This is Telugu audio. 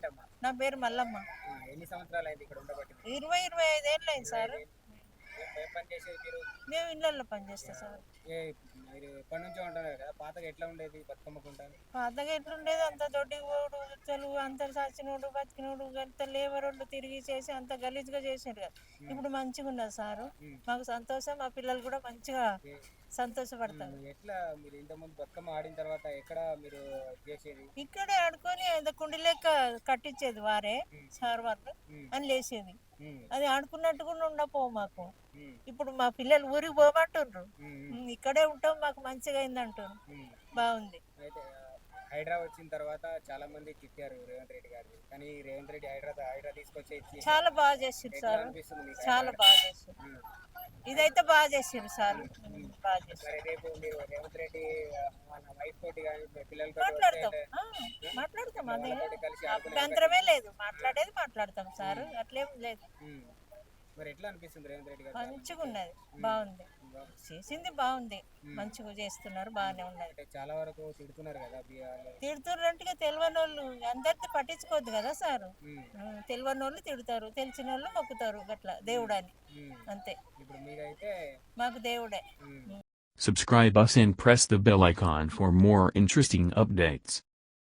పేరేంటమ్మా? నా పేరు మల్లమ్మ. ఎన్ని సంవత్సరాలు అయింది ఇక్కడ ఉండబట్టి? 20-25 ఏళ్ళు అయింది సార్. ఏం పని చేసేది మీరు? మేము ఇళ్ళల్లో పనిచేస్తాం సార్. మీరు ఎప్పటి నుంచో ఉంటున్నారు కదా, పాతగా ఎట్లా ఉండేది బతుకమ్మకుంటా? పాతగా ఎట్లుండేది, అంత దొడ్డికి పోడు, తెలుగు అంత చచ్చినోడు బతికినోడు అంత లేబరోళ్ళు తిరిగి చేసి అంత గలీజ్గా చేసారు కదా. ఇప్పుడు మంచిగా ఉన్నది సారు. మాకు సంతోషం, మా పిల్లలు కూడా మంచిగా సంతోషపడతారు. ఎట్లా మీరు ఇంతకుముందు బతుకమ్మ ఆడిన తర్వాత ఎక్కడ మీరు చేసేది? ఇక్కడే ఆడుకొని ఏదో కుండి లెక్క కట్టించేది వారే సార్ వాళ్ళు అని లేచేది. అది ఆడుకున్నట్టు కూడా ఉండపో మాకు. ఇప్పుడు మా పిల్లలు ఊరికి పోమంటుండ్రు, ఇక్కడే ఉంటాం మాకు మంచిగా అయింది అంటారు. బాగుంది. అయితే హైదరాబాద్ వచ్చిన తర్వాత చాలా మంది తిట్టారు రేవంత్ రెడ్డి గారు, కానీ రేవంత్ రెడ్డి హైదరాబాద్ తీసుకొచ్చి చాలా బాగా చేసారు సార్. చాలా బాగా చేసారు. ఇదైతే బాగా చేసారు సార్. బాగా చేసారు. రేపు మీరు రేవంత్ రెడ్డి మన వైఫ్ తోటి కానీ పిల్లలతో మాట్లాడతాం అదే అభ్యంతరమే లేదు. మాట్లాడతాం సార్, అట్లేం లేదు. మరి ఎట్లా అనిపిస్తుంది రేవంత్ రెడ్డి గారు? మంచిగా ఉన్నది, బాగుంది, చేసింది బాగుంది, మంచిగా చేస్తున్నారు, బాగానే ఉన్నది. చాలా వరకు తిడుతున్నారు కదా, తిడుతున్నట్టుగా తెలియని వాళ్ళు అందరితో పట్టించుకోవద్దు కదా సార్. తెలియని వాళ్ళు తిడతారు, తెలిసిన వాళ్ళు మొక్కుతారు, గట్లా దేవుడని అంతే. ఇప్పుడు మీరైతే మాకు దేవుడే. Subscribe us and press the bell icon for more interesting updates.